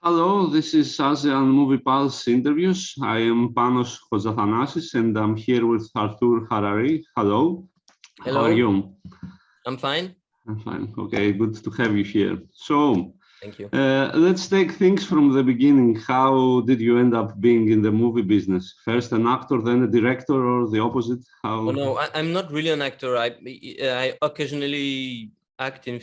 Hello, this is ASEAN Movie Pulse interviews. I am Panos Kozafanasis and I'm here with Arthur Harari. Hello. Hello. How are you? I'm fine. I'm fine. Okay, good to have you here. So, thank you. Let's take things from the beginning. How did you end up being in the movie business? First an actor, then a director, or the opposite? How? Oh, no, I'm not really an actor. I occasionally act in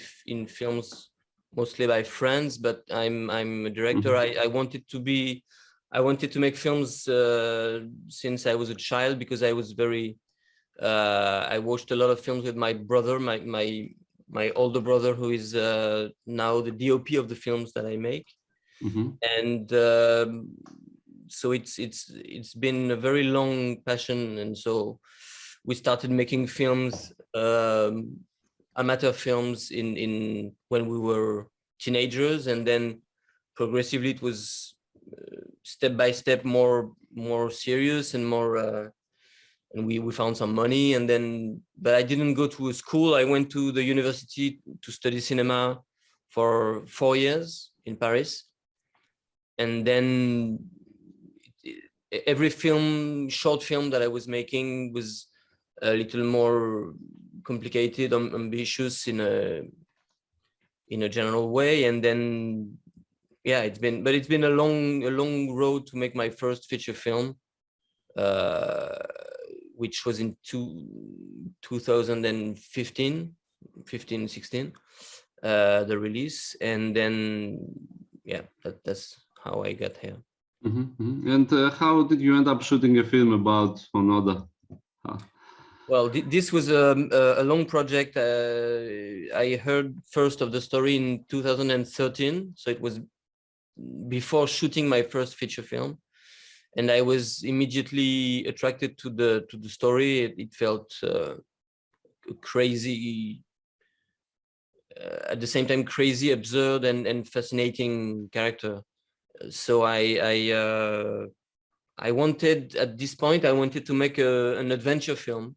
films, mostly by friends, but I'm a director. I wanted to make films since I was a child, because I was I watched a lot of films with my brother, my older brother, who is now the DOP of the films that I make. And so it's been a very long passion, and so we started making films, amateur films, in when we were teenagers, and then progressively it was step by step more serious and more. And we found some money, and then, but I didn't go to a school. I went to the university to study cinema for 4 years in Paris. And then every short film that I was making was a little more complicated, ambitious in a general way. And then, yeah, it's been a long road to make my first feature film, which was in 2015, 16, the release. And then, yeah, that's how I got here. And how did you end up shooting a film about Onoda? Well, this was a long project. I heard first of the story in 2013, so it was before shooting my first feature film, and I was immediately attracted to the story. It felt crazy, at the same time crazy, absurd, and fascinating character. So I wanted, at this point, I wanted to make an adventure film,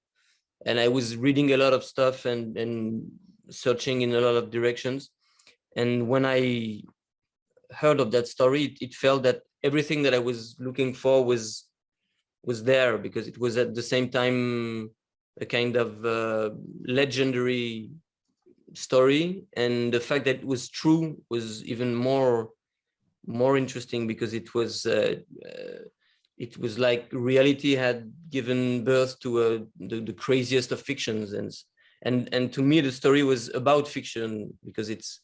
and I was reading a lot of stuff and searching in a lot of directions. And when I heard of that story, it felt that everything that I was looking for was there, because it was at the same time a kind of legendary story, and the fact that it was true was even more interesting, because it was like reality had given birth to the craziest of fictions. And to me, the story was about fiction, because it's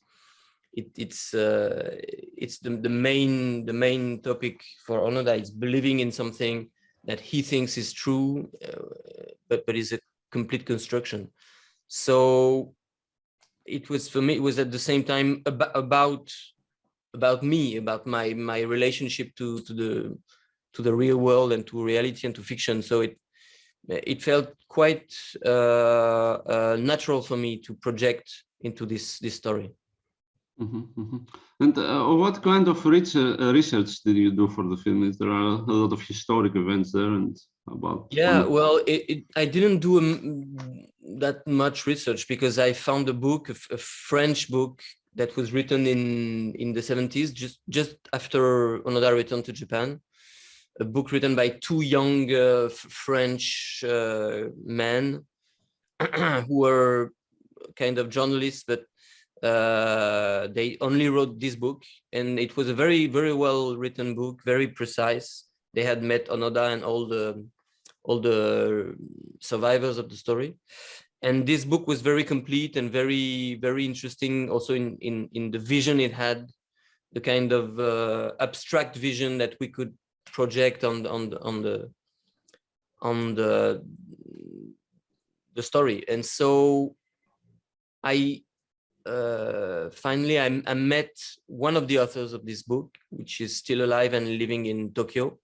the main topic for Onoda. It's believing in something that he thinks is true, but is a complete construction. So it was, for me, it was at the same time about me, about my relationship to the real world, and to reality, and to fiction. So it felt quite natural for me to project into this story. And what kind of research did you do for the film? There are a lot of historic events there, and about. Yeah, well, I didn't do that much research, because I found a book, a French book, that was written in the 70s, just after Onoda returned to Japan. A book written by two young French men who were kind of journalists, but they only wrote this book, and it was a very well written book, very precise. They had met Onoda and all the survivors of the story, and this book was very complete and very interesting, also in the vision it had, the kind of abstract vision that we could project on the story. And so I finally I met one of the authors of this book, which is still alive and living in Tokyo.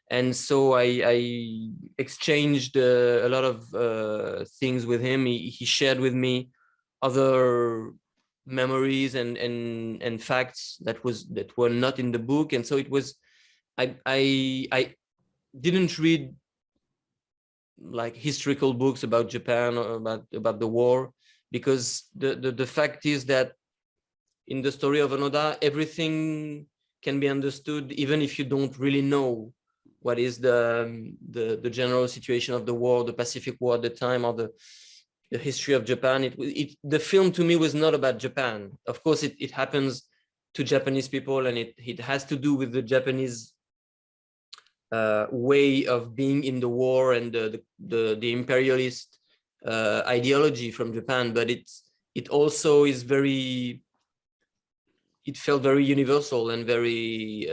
And so I exchanged a lot of things with him. He shared with me other memories and facts that were not in the book. And so it was, I didn't read like historical books about Japan or about the war, because the fact is that in the story of Onoda, everything can be understood even if you don't really know what is the general situation of the war, the Pacific War at the time, or the history of Japan. The film to me was not about Japan. Of course, it happens to Japanese people, and it has to do with the Japanese way of being in the war and the imperialist ideology from Japan. But it also is very, it felt very universal and very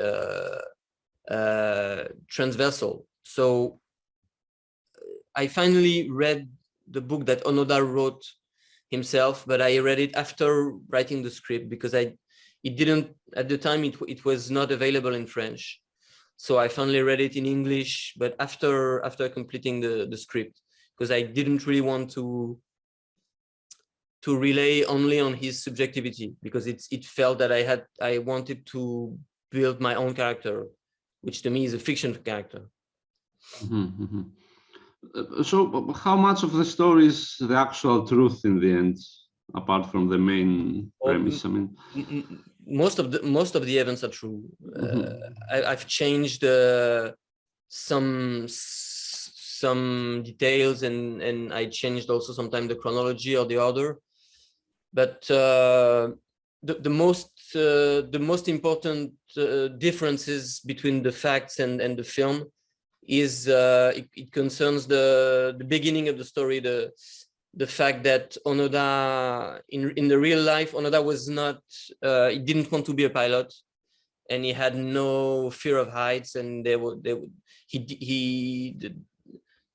transversal. So I finally read the book that Onoda wrote himself, but I read it after writing the script because it didn't, at the time, it was not available in French. So I finally read it in English, but after completing the script, because I didn't really want to rely only on his subjectivity, because it felt that I wanted to build my own character, which to me is a fiction character. So how much of the story is the actual truth in the end, apart from the main premise? I mean, most of the events are true. I've changed some details, and I changed also sometimes the chronology or the order. But the most important differences between the facts and the film is it concerns the beginning of the story, the fact that Onoda in the real life, Onoda was not, he didn't want to be a pilot, and he had no fear of heights, and the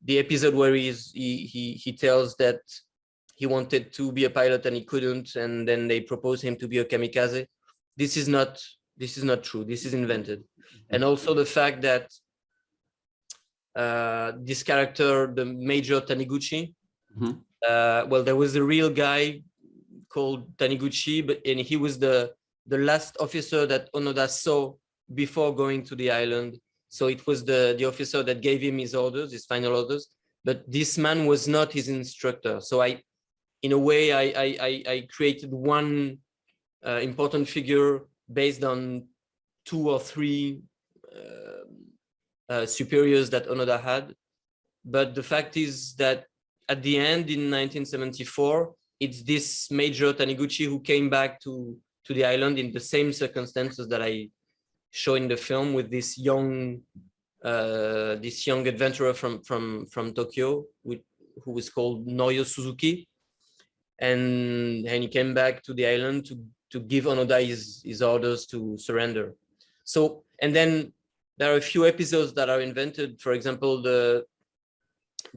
episode where he tells that he wanted to be a pilot and he couldn't, and then they proposed him to be a kamikaze. This is not true. This is invented. And also the fact that this character, the Major Taniguchi, well, there was a real guy called Taniguchi, and he was the last officer that Onoda saw before going to the island. So it was the officer that gave him his orders, his final orders. But this man was not his instructor. So in a way, I created one important figure based on 2 or 3 superiors that Onoda had. But the fact is that at the end, in 1974, it's this Major Taniguchi who came back to the island in the same circumstances that I show in the film, with this young adventurer from Tokyo, who was called Norio Suzuki. And he came back to the island to give Onoda his orders to surrender. So, and then there are a few episodes that are invented. For example, the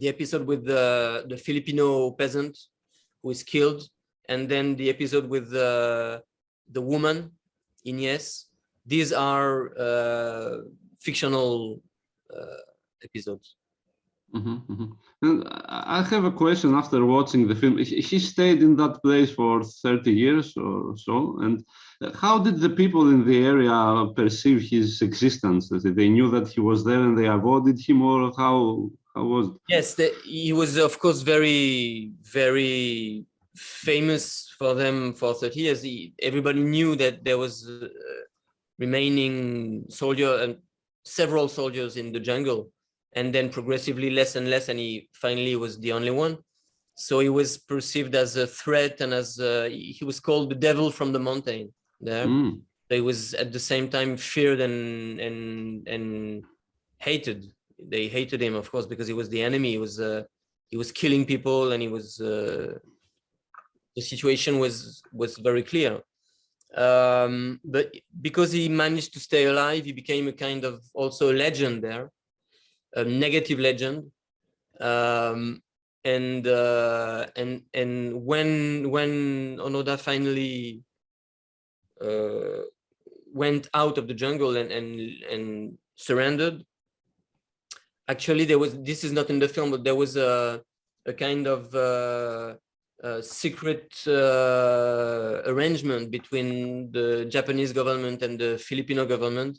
episode with the Filipino peasant who is killed, and then the episode with the woman, Ines. These are fictional episodes. And I have a question after watching the film. He stayed in that place for 30 years or so. And how did the people in the area perceive his existence? They knew that he was there and they avoided him, or how was it? Yes, he was, of course, very, very famous for them for 30 years. Everybody knew that there was remaining soldier and several soldiers in the jungle, and then progressively less and less, and he finally was the only one. So he was perceived as a threat, and as he was called the devil from the mountain there. He was at the same time feared and hated. They hated him, of course, because he was the enemy. He was killing people, and he was the situation was very clear. But because he managed to stay alive, he became a kind of also a legend there, a negative legend. And when Onoda finally went out of the jungle and surrendered, actually this is not in the film, but there was a kind of secret arrangement between the Japanese government and the Filipino government.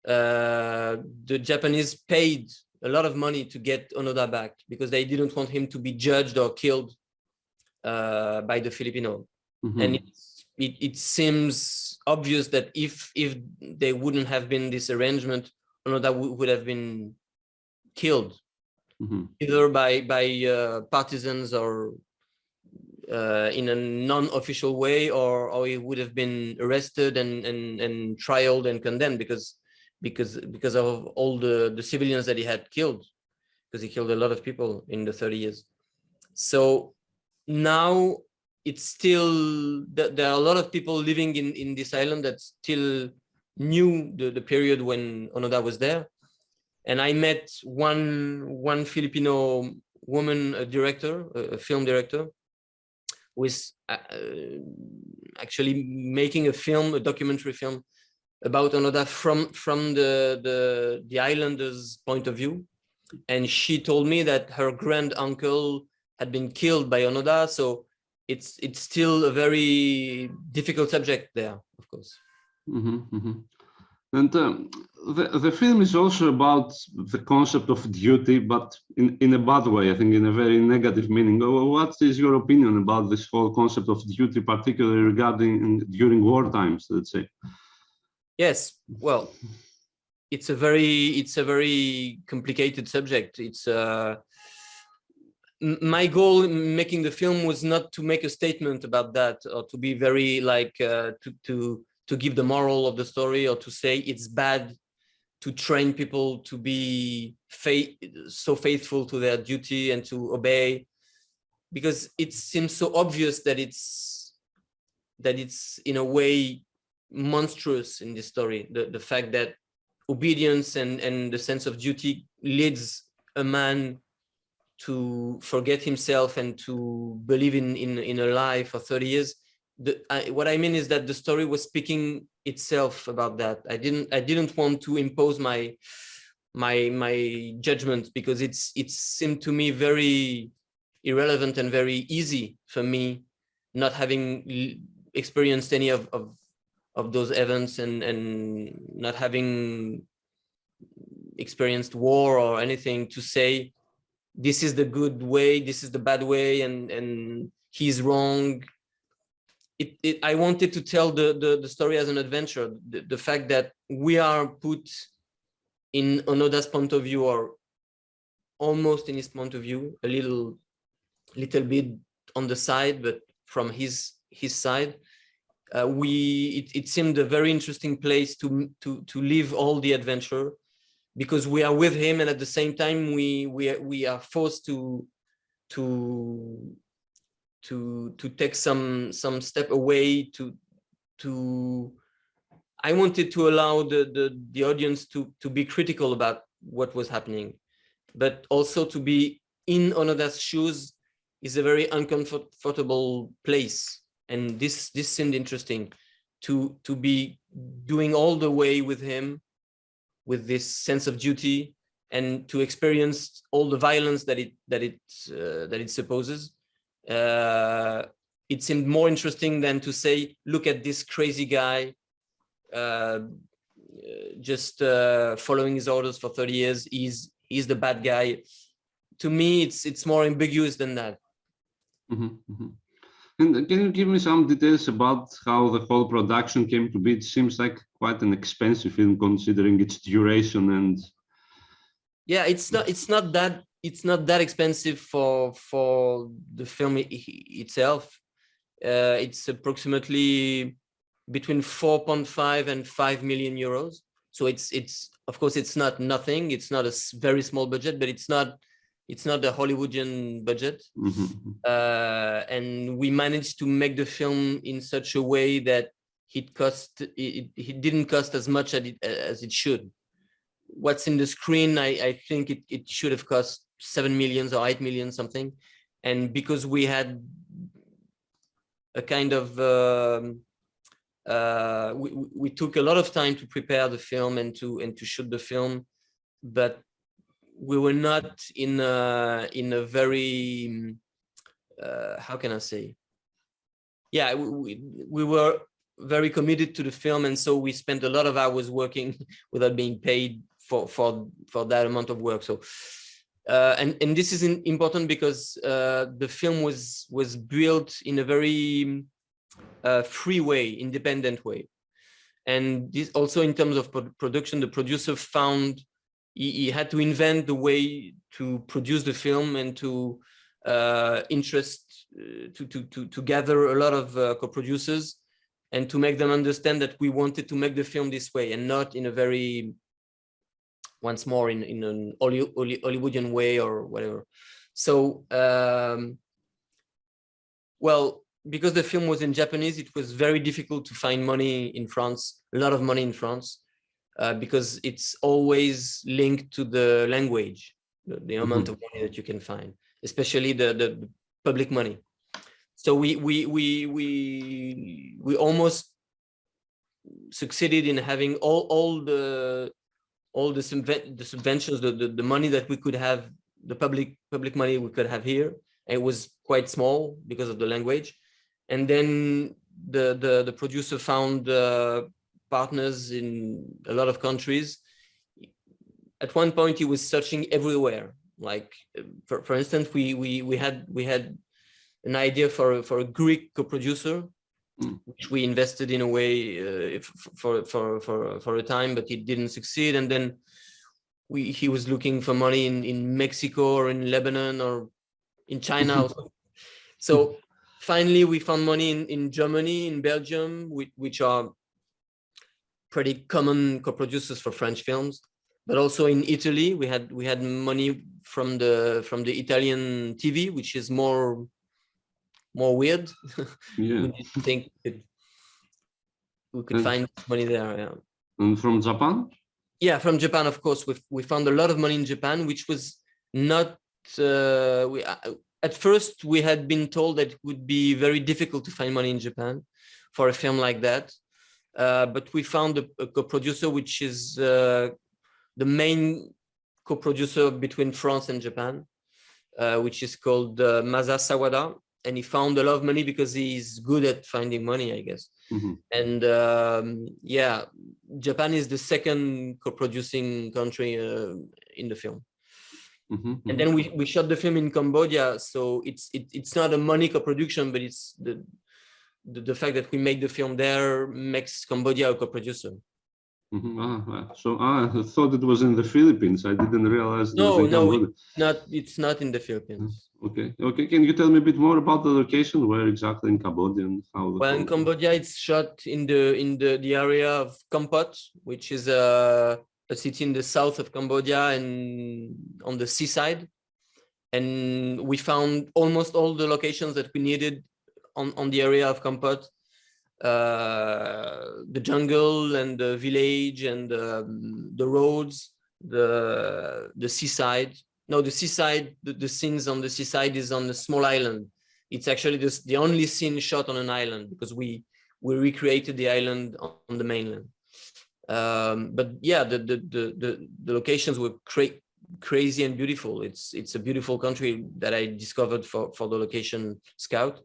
The Japanese paid a lot of money to get Onoda back because they didn't want him to be judged or killed by the Filipino. And it seems obvious that if there wouldn't have been this arrangement, Onoda would have been killed, either by partisans or in a non-official way, or he would have been arrested and trialed and condemned because of all the civilians that he had killed, because he killed a lot of people in the 30 years. So now it's still, there are a lot of people living in this island that still knew the period when Onoda was there. And I met one Filipino woman, a director, a film director, who is actually making a film, a documentary film about Onoda from the islanders' point of view. And she told me that her grand uncle had been killed by Onoda, so it's still a very difficult subject there, of course. And the film is also about the concept of duty, but in a bad way, I think, in a very negative meaning. What is your opinion about this whole concept of duty, particularly regarding during war times, let's say? Yes, well, it's a very complicated subject. It's my goal in making the film was not to make a statement about that, or to be very like to give the moral of the story, or to say it's bad to train people to be so faithful to their duty and to obey, because it seems so obvious that it's in a way monstrous in this story. The fact that obedience and the sense of duty leads a man to forget himself and to believe in a lie for 30 years. What I mean is that the story was speaking itself about that. I didn't want to impose my judgment, because it seemed to me very irrelevant and very easy for me, not having experienced any of those events and not having experienced war or anything, to say this is the good way, this is the bad way, and he's wrong. I wanted to tell the story as an adventure. The fact that we are put in Onoda's point of view, or almost in his point of view, a little bit on the side, but from his side. It seemed a very interesting place to live all the adventure, because we are with him, and at the same time we are forced to take some step away. I wanted to allow the audience to be critical about what was happening, but also to be in Onoda's shoes is a very uncomfortable place. And this seemed interesting, to be doing all the way with him, with this sense of duty, and to experience all the violence that it supposes. It seemed more interesting than to say, look at this crazy guy, just following his orders for 30 years. He's the bad guy. To me, it's more ambiguous than that. And can you give me some details about how the whole production came to be? It seems like quite an expensive film, considering its duration. And yeah, it's not that expensive for the film itself. It's approximately between 4.5 and 5 million euros. So it's of course it's not nothing. It's not a very small budget, but it's not a Hollywoodian budget. And we managed to make the film in such a way that it didn't cost as much as it should. What's in the screen, I think it should have cost 7 million or 8 million something. And because we had a kind of we took a lot of time to prepare the film and to shoot the film, but we were not in a very how can I say? Yeah, we were very committed to the film, and so we spent a lot of hours working without being paid for that amount of work. So and this is important because the film was built in a very free way, independent way. And this also in terms of production, the producer found he had to invent the way to produce the film and to to gather a lot of co-producers and to make them understand that we wanted to make the film this way and not in a very, once more, in an Hollywoodian way or whatever. So, well, because the film was in Japanese, it was very difficult to find money in France, a lot of money in France, because it's always linked to the language, the amount of money that you can find, especially the public money. So we almost succeeded in having all the subventions, the money that we could have, the public money we could have here. It was quite small because of the language. And then the producer found partners in a lot of countries. At one point, he was searching everywhere. Like, for instance, we had an idea for a Greek co-producer, which we invested in a way for a time, but it didn't succeed. And then he was looking for money in Mexico or in Lebanon or in China. So finally, we found money in Germany, in Belgium, which are pretty common co-producers for French films. But also in Italy, we had money from the Italian TV, which is more weird. Yeah. We didn't think we could find money there. Yeah. And from Japan? Yeah, from Japan, of course. We found a lot of money in Japan, which was not. At first, we had been told that it would be very difficult to find money in Japan for a film like that. But we found a co-producer, which is the main co-producer between France and Japan, which is called Masa Sawada. And he found a lot of money because he's good at finding money, I guess. And yeah, Japan is the second co-producing country in the film. And then we shot the film in Cambodia, so it's not a money co-production, but it's the fact that we made the film there makes Cambodia a co-producer. So I thought it was in the Philippines. I didn't realize it was in Cambodia. It's not in the Philippines. Okay. Can you tell me a bit more about the location? Where exactly in Cambodia and how? Well, in Cambodia, it's shot in the area of Kampot, which is a city in the south of Cambodia and on the seaside. And we found almost all the locations that we needed on the area of Kampot. The jungle and the village and the roads, the seaside. No, the seaside, the scenes on the seaside is on a small island. It's actually the only scene shot on an island because we recreated the island on the mainland. But yeah, the locations were crazy and beautiful. It's a beautiful country that I discovered for the location scout.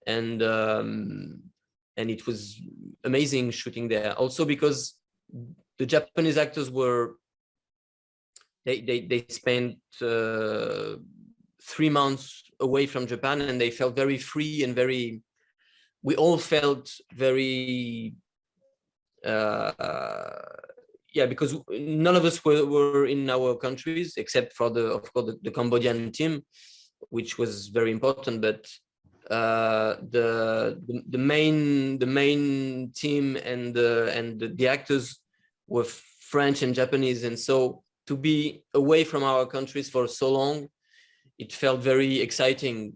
And it was amazing shooting there. Also because the Japanese actors were, they spent 3 months away from Japan, and they felt very free and we all felt very, yeah, because none of us were in our countries except for of course, the Cambodian team, which was very important. But the main team and the actors were French and Japanese, and so to be away from our countries for so long, it felt very exciting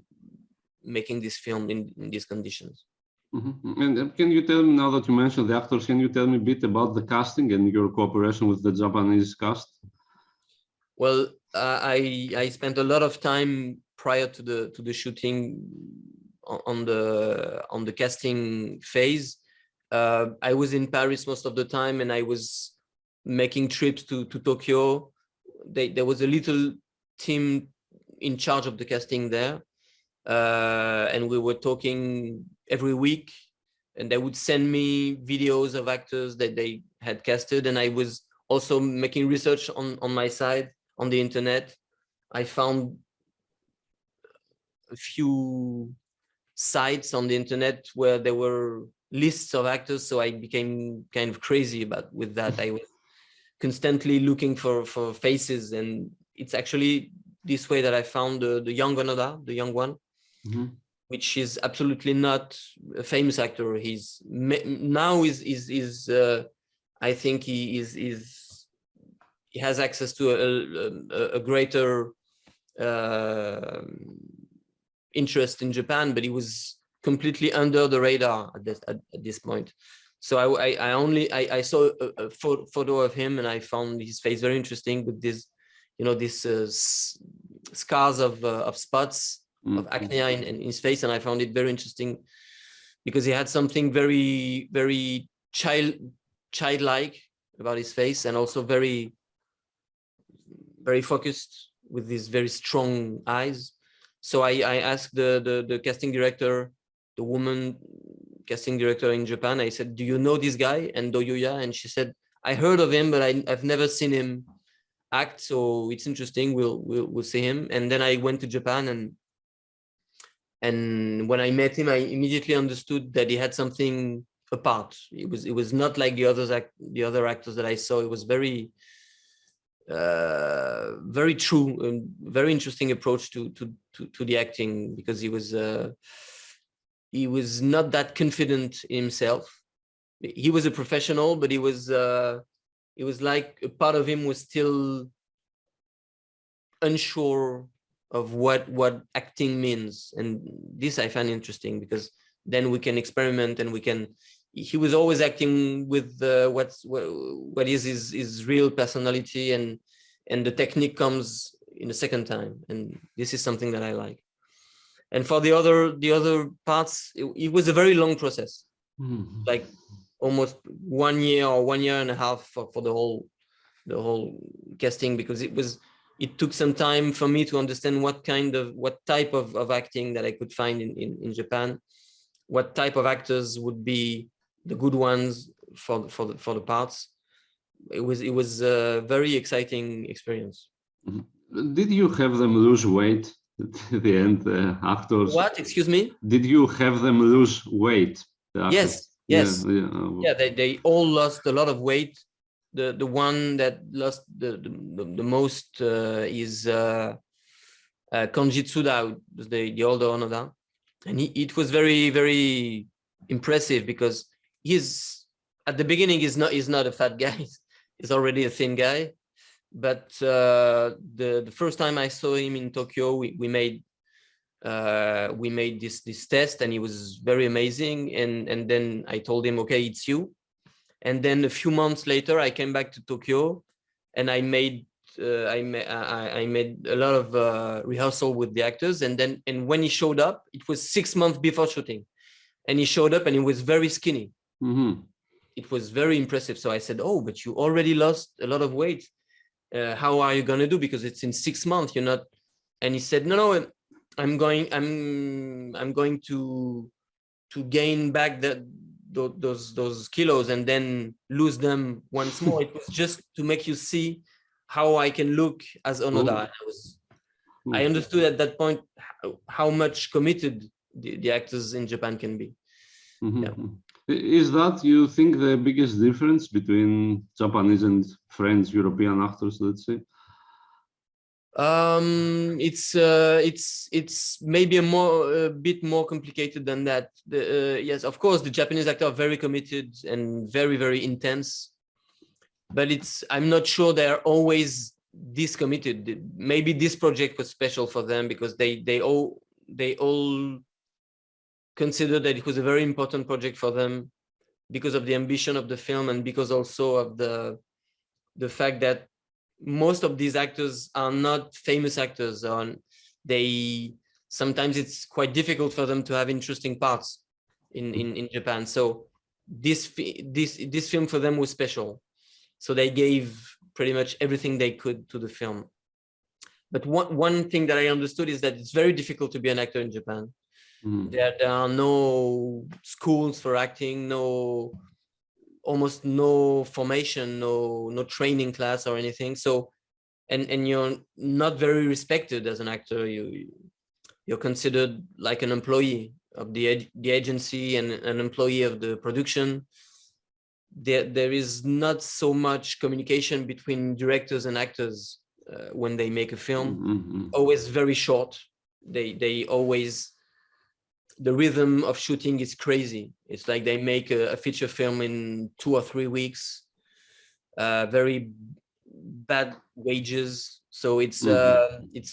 making this film in these conditions. And can you tell me, now that you mentioned the actors, can you tell me a bit about the casting and your cooperation with the Japanese cast? Well, I spent a lot of time prior to the shooting on the casting phase. I was in Paris most of the time, and I was making trips to Tokyo. There was a little team in charge of the casting there, and we were talking every week, and they would send me videos of actors that they had casted, and I was also making research on my side on the internet. I found a few sites on the internet where there were lists of actors, so I became kind of crazy with that. I was constantly looking for faces, and it's actually this way that I found the young Onoda, the young one, which is absolutely not a famous actor. He's now is I think he has access to a greater interest in Japan, but he was completely under the radar at this point. So I saw a photo of him, and I found his face very interesting with this, this scars of spots of acne in his face, and I found it very interesting because he had something very, very childlike about his face, and also very, very focused with these very strong eyes. So I asked the casting director, the woman casting director in Japan, I said, do you know this guy, Endo Yuya? And she said, I heard of him, but I've never seen him act, so it's interesting, we'll see him. And then I went to Japan, and when I met him, I immediately understood that he had something apart. It was not like the other actors that I saw. It was very very true and very interesting approach to the acting, because he was not that confident in himself. He was a professional, but it was like a part of him was still unsure of what acting means, and this I find interesting, because then we can experiment, and he was always acting with what is his real personality, and the technique comes in the second time, and this is something that I like. And for the other parts, it was a very long process, like almost 1 year or 1.5 years for the whole casting, because it took some time for me to understand what type of acting that I could find in Japan, what type of actors would be the good ones for the parts. It was a very exciting experience. Did you have them lose weight at the end, the actors? What? Excuse me? Did you have them lose weight? Yes. Yeah, they all lost a lot of weight. The one that lost the most is Kanji Tsuda, the older Onoda, and it was very, very impressive, because he's at the beginning he's not a fat guy. He's already a thin guy. But the first time I saw him in Tokyo, we made this test, and he was very amazing. And then I told him, okay, it's you. And then a few months later, I came back to Tokyo, and I made a lot of rehearsal with the actors. And when he showed up, it was 6 months before shooting, and he showed up, and he was very skinny. It was very impressive. So I said, oh, but you already lost a lot of weight. How are you going to do? Because it's in 6 months, you're not. And he said, no, I'm going to gain back those kilos and then lose them once more. It was just to make you see how I can look as Onoda. I understood at that point how much committed the actors in Japan can be. Yeah. Is that, you think, the biggest difference between Japanese and French European actors, let's say? It's maybe a bit more complicated than that. Yes, of course, the Japanese actors are very committed and very, very intense, but I'm not sure they're always this committed. Maybe this project was special for them because they all considered that it was a very important project for them because of the ambition of the film, and because also of the fact that most of these actors are not famous actors. Sometimes it's quite difficult for them to have interesting parts in Japan. So this film for them was special. So they gave pretty much everything they could to the film. But one thing that I understood is that it's very difficult to be an actor in Japan. There are no schools for acting, almost no formation, no training class or anything. So, and you're not very respected as an actor. You're considered like an employee the agency and an employee of the production. There is not so much communication between directors and actors when they make a film. Always very short. They always, the rhythm of shooting is crazy. It's like they make a feature film in 2 or 3 weeks. Very bad wages. So it's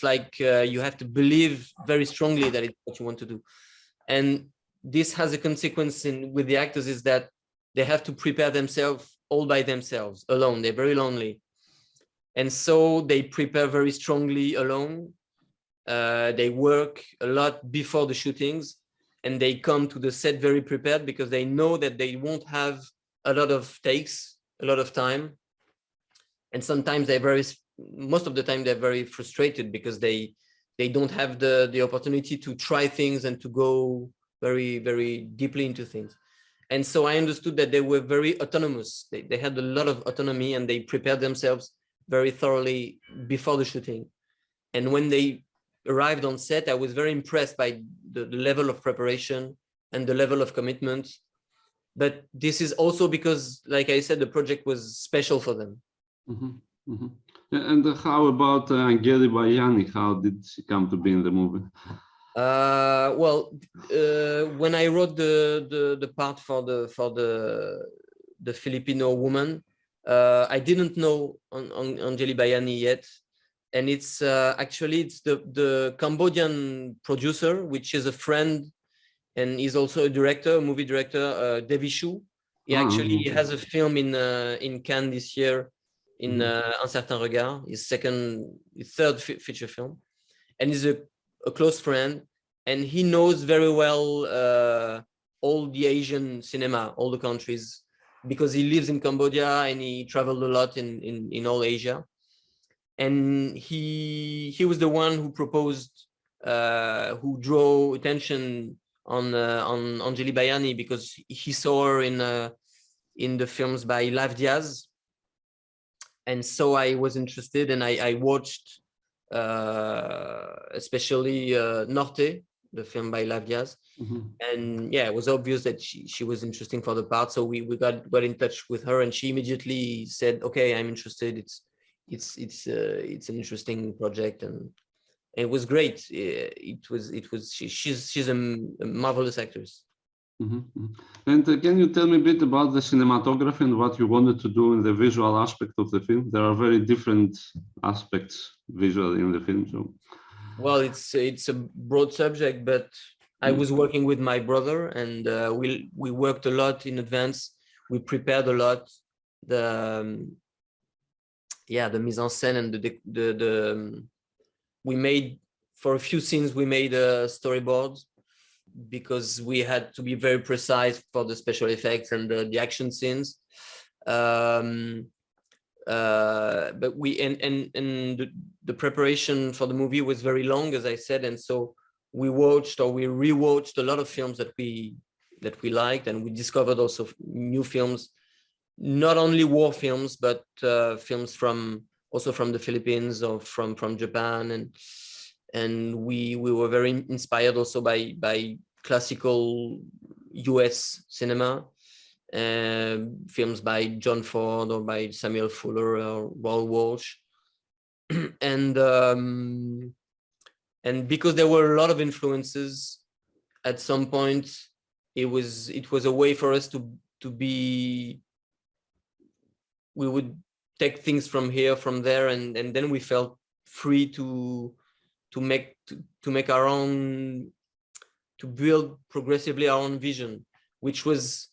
like you have to believe very strongly that it's what you want to do. And this has a consequence with the actors, is that they have to prepare themselves all by themselves, alone. They're very lonely. And so they prepare very strongly alone. They work a lot before the shootings, and they come to the set very prepared because they know that they won't have a lot of takes, a lot of time. And sometimes most of the time they're very frustrated because they don't have the opportunity to try things and to go very, very deeply into things. And so I understood that they were very autonomous. They had a lot of autonomy, and they prepared themselves very thoroughly before the shooting. And when they arrived on set, I was very impressed by the level of preparation and the level of commitment. But this is also because, like I said, the project was special for them. And how about Angeli Bayani? How did she come to be in the movie? Well, when I wrote the part for the Filipino Woman, I didn't know on Angeli Bayani yet, and it's actually it's the Cambodian producer, which is a friend, and he's also a director, a movie director, Devi Shu. He actually has a film in Cannes this year, in Un Certain Regard, his third feature film, and he's a close friend, and he knows very well all the Asian cinema, all the countries, because he lives in Cambodia and he traveled a lot in all Asia. And he was the one who proposed, who drew attention on Angeli Bayani, because he saw her in the films by Lav Diaz. And so I was interested, and I watched especially Norte, the film by Lav Diaz. And yeah, it was obvious that she was interesting for the part. So we got in touch with her, and she immediately said, okay, I'm interested. It's an interesting project, and it was great. She's a marvelous actress. And can you tell me a bit about the cinematography and what you wanted to do in the visual aspect of the film? There are very different aspects visually in the film. So, well, it's a broad subject, but I was working with my brother, and we worked a lot in advance. We prepared a lot. The mise en scène and we made, for a few scenes, we made a storyboard, because we had to be very precise for the special effects and the action scenes. But the preparation for the movie was very long, as I said, and so we rewatched a lot of films that we liked, and we discovered also new films, not only war films, but films also from the Philippines or from Japan, and we were very inspired also by classical US cinema, films by John Ford or by Samuel Fuller or Roy Walsh. And because there were a lot of influences, at some point it was a way for us to be, we would take things from here, from there, and then we felt free to make our own, to build progressively our own vision, which was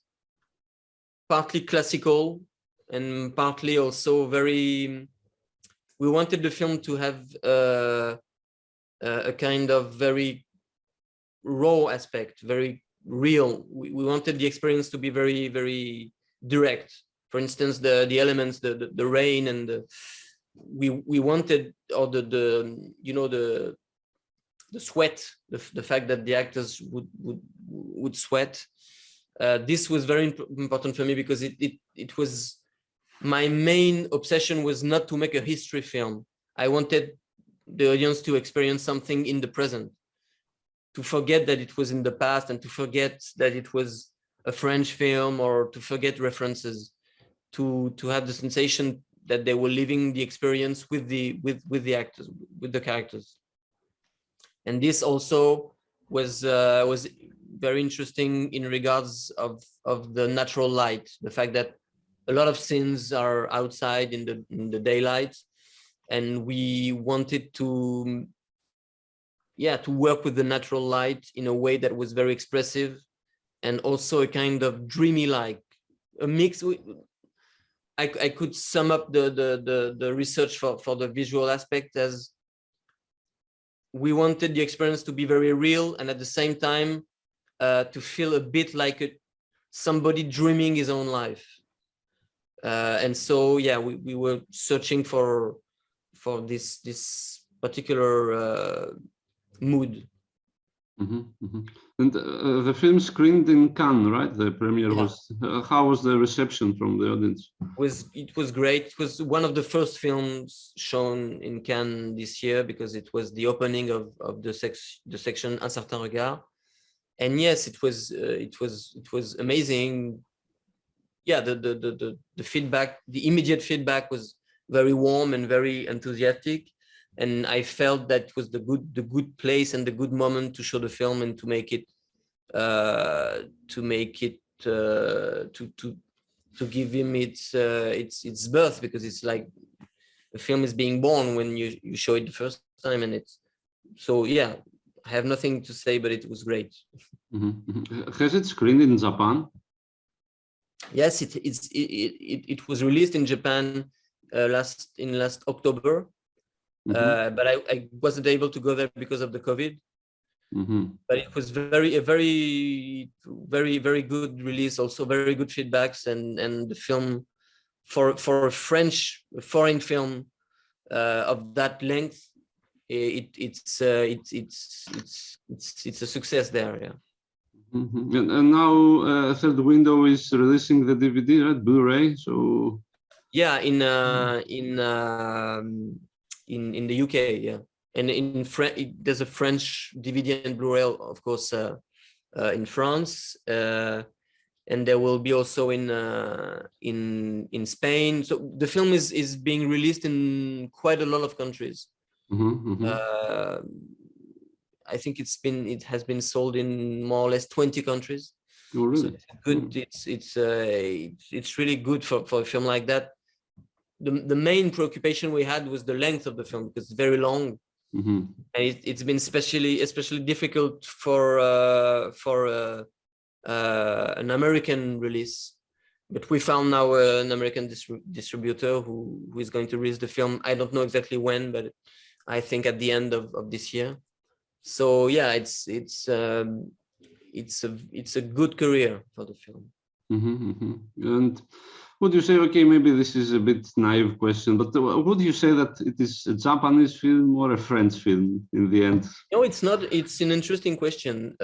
partly classical and partly also very, we wanted the film to have a kind of very raw aspect, very real. We wanted the experience to be very, very direct. For instance, the elements, the rain, and we wanted, or the sweat, the fact that the actors would sweat. This was very important for me, because it was, my main obsession was not to make a history film. I wanted the audience to experience something in the present, forget that it was in the past and to forget that it was a French film, or to forget references, to have the sensation that they were living the experience with the actors, with the characters. And this also was very interesting in regards of the natural light, the fact that a lot of scenes are outside in the daylight, and we wanted to work with the natural light in a way that was very expressive, and also a kind of dreamy, like a mix. I could sum up the research for the visual aspect as we wanted the experience to be very real, and at the same time to feel a bit like somebody dreaming his own life. And so we were searching for this particular mood. And the film screened in Cannes, right? The premiere was. How was the reception from the audience? It was great. It was one of the first films shown in Cannes this year, because it was the opening of the section Un certain regard. And yes, it was amazing. Yeah, the feedback, the immediate feedback was very warm and very enthusiastic. And I felt that was the good place and the good moment to show the film and to give him its birth, because it's like the film is being born when you show it the first time. And it's so, yeah, I have nothing to say, but it was great. Has it screened in Japan? Yes, it was released in Japan last October. But I wasn't able to go there because of the COVID. But it was a very, very, very good release. Also, very good feedbacks, and the film for a foreign film of that length, it's a success there. Yeah. And now Third Window is releasing the DVD, right? Blu-ray. So yeah, in the UK, yeah, and in there's a French DVD and Blu-ray, of course, in France, and there will be also in Spain. So the film is being released in quite a lot of countries. I think it has been sold in more or less 20 countries. Oh, really? So it's good. It's really good for a film like that. The main preoccupation we had was the length of the film, because it's very long, and it's been especially difficult for an American release. But we found now an American distributor who is going to release the film. I don't know exactly when, but I think at the end of this year. So yeah, it's a good career for the film. And would you say, okay, maybe this is a bit naive question, but would you say that it is a Japanese film or a French film in the end? No, it's not. It's an interesting question.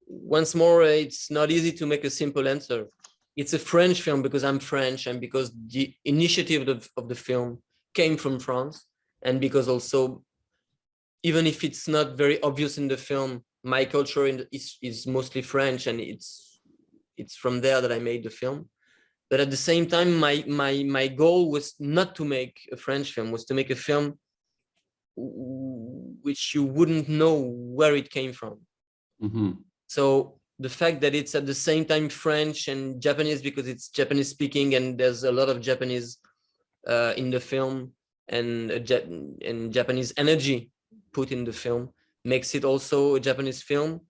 Once more, it's not easy to make a simple answer. It's a French film because I'm French, and because the initiative of the film came from France, and because also, even if it's not very obvious in the film, my culture is mostly French, and it's from there that I made the film. But at the same time, my goal was not to make a French film, was to make a film which you wouldn't know where it came from. So the fact that it's at the same time French and Japanese, because it's Japanese speaking and there's a lot of Japanese in the film, and Japanese energy put in the film, makes it also a Japanese film,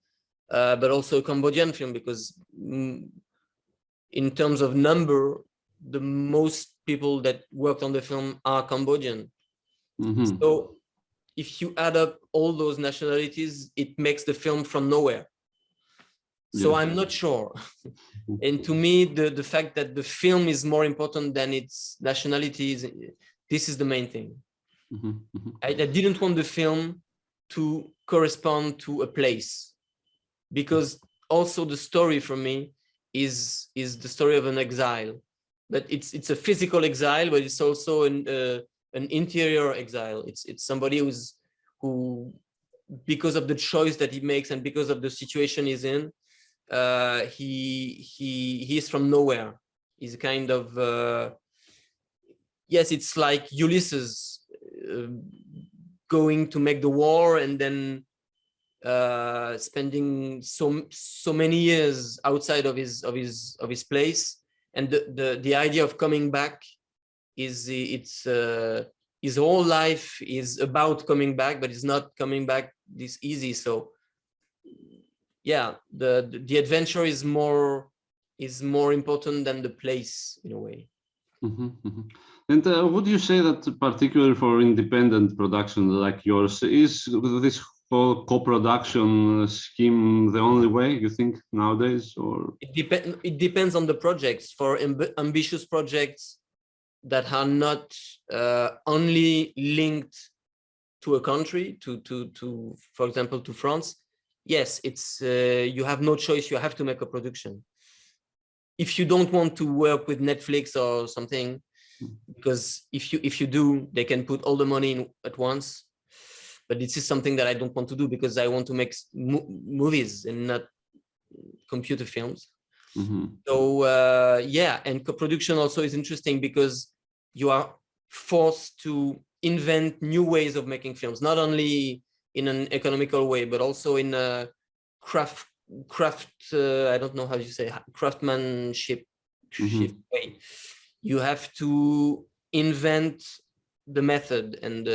but also a Cambodian film, because in terms of number, the most people that worked on the film are Cambodian. So if you add up all those nationalities, it makes the film from nowhere. So I'm not sure. And to me, the fact that the film is more important than its nationalities, this is the main thing. I didn't want the film to correspond to a place, because also the story for me is the story of an exile, but it's a physical exile, but it's also an interior exile. It's somebody who, because of the choice that he makes and because of the situation he's in, he's from nowhere. He's kind of yes, it's like Ulysses going to make the war and then spending so many years outside of his place, and the idea of coming back is his whole life is about coming back, but it's not coming back this easy. So yeah, the adventure is more important than the place in a way. And would you say that particularly for independent production like yours, is this whole co-production scheme the only way you think nowadays, or it depends on the projects? For ambitious projects that are not only linked to a country, to for example to France, yes, it's you have no choice, you have to make a production. If you don't want to work with Netflix or something, because if you do, they can put all the money in at once. But this is something that I don't want to do, because I want to make movies and not computer films. So yeah, and co-production also is interesting because you are forced to invent new ways of making films, not only in an economical way, but also in a craft I don't know how you say, craftsmanship way. You have to invent the method and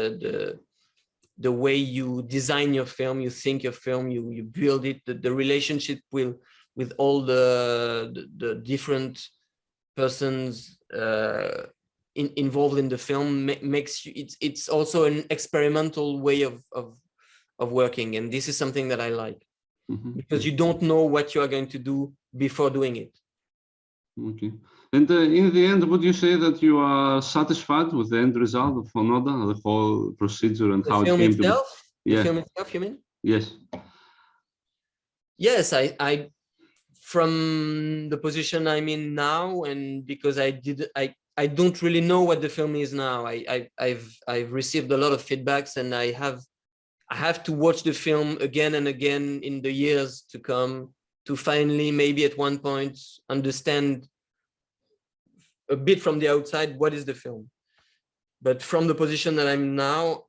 the way you design your film, you think your film, you build it, the relationship with all the different persons involved in the film makes you, it's also an experimental way of working, and this is something that I like. Because you don't know what you are going to do before doing it. Okay. And in the end, would you say that you are satisfied with the end result of Onoda, the whole procedure and how it came to be? The film itself, you mean? Yes. Yes, I from the position I'm in now, and because I don't really know what the film is now. I've received a lot of feedbacks, and I have to watch the film again and again in the years to come to finally, maybe at one point, understand a bit from the outside what is the film. But from the position that I'm now,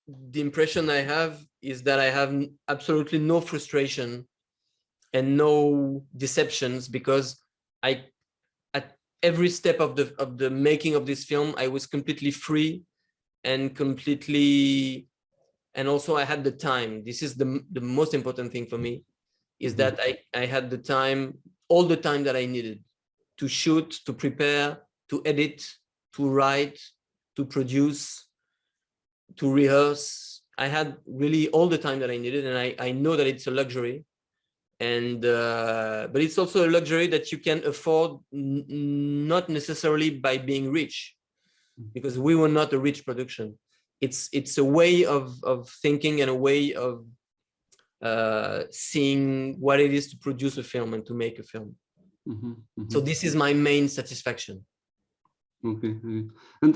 the impression I have is that I have absolutely no frustration and no deceptions, because at every step of the making of this film, I was completely free and completely. And also I had the time. This is the most important thing for me, is that I had the time, all the time that I needed to shoot, to prepare, to edit, to write, to produce, to rehearse. I had really all the time that I needed, and I know that it's a luxury. And but it's also a luxury that you can afford, not necessarily by being rich, because we were not a rich production. It's a way of thinking and a way of seeing what it is to produce a film and to make a film. So this is my main satisfaction. Okay. And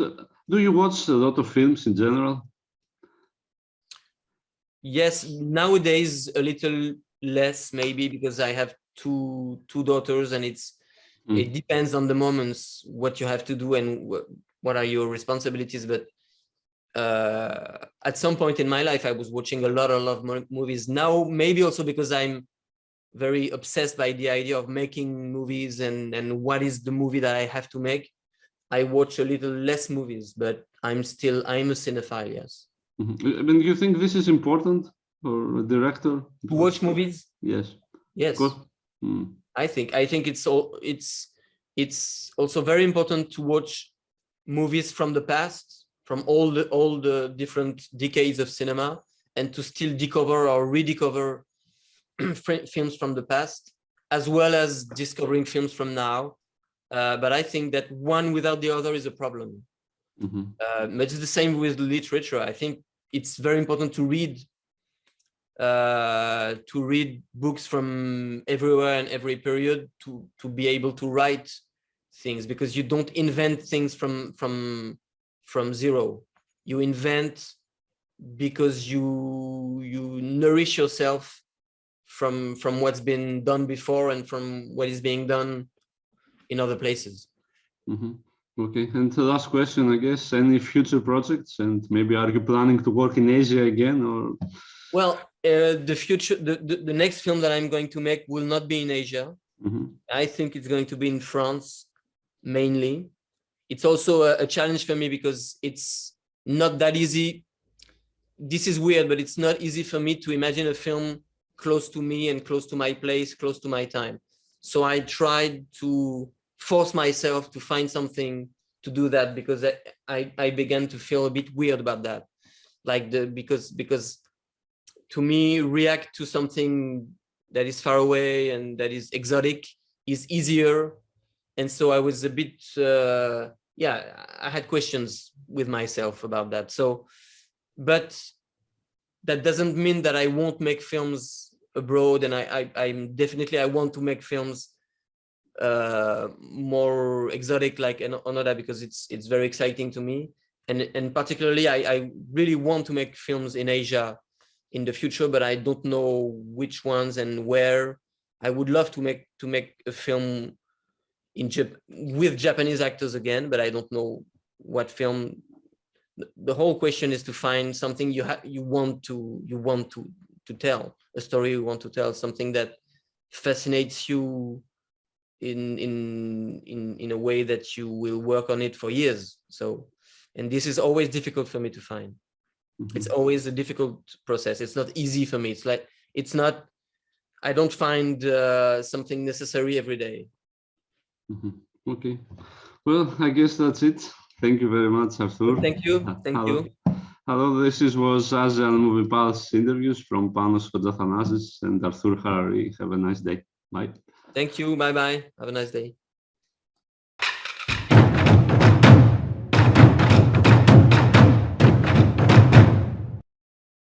do you watch a lot of films in general? Yes, nowadays a little less, maybe, because I have two daughters, and it depends on the moments what you have to do and what are your responsibilities. But at some point in my life, I was watching a lot of movies. Now, maybe also because I'm very obsessed by the idea of making movies and what is the movie that I have to make, I watch a little less movies, but I'm a cinephile, yes. And you think this is important for a director? To watch movies? Yes. Yes. I think it's also very important to watch movies from the past, from all the different decades of cinema, and to still discover or rediscover films from the past, as well as discovering films from now. But I think that one without the other is a problem. But it's the same with literature. I think it's very important to read books from everywhere and every period to be able to write things, because you don't invent things from zero. You invent because you nourish yourself from what's been done before and from what is being done in other places. Okay, and the last question, I guess, any future projects, and maybe are you planning to work in Asia again, or? Well, the next film that I'm going to make will not be in Asia. I think it's going to be in France mainly. It's also a challenge for me because it's not that easy. This is weird, but it's not easy for me to imagine a film close to me and close to my place, close to my time. So I tried to force myself to find something to do that, because I began to feel a bit weird about that. Like because to me, react to something that is far away and that is exotic is easier. And so I was a bit, I had questions with myself about that. So, but that doesn't mean that I won't make films abroad. And I want to make films more exotic, like Onoda, because it's very exciting to me. And particularly, I really want to make films in Asia in the future, but I don't know which ones and where. I would love to make a film with Japanese actors again, but I don't know what film. The whole question is to find something you want to tell, a story you want to tell, something that fascinates you in a way that you will work on it for years. So, and this is always difficult for me to find. It's always a difficult process. It's not easy for me. I don't find something necessary every day. Okay, well, I guess that's it. Thank you very much, Arthur. Thank you. Hello, this was Asian Movie Pulse interviews from Panos Kotzathanasis and Arthur Harari. Have a nice day. Bye. Thank you. Bye-bye. Have a nice day.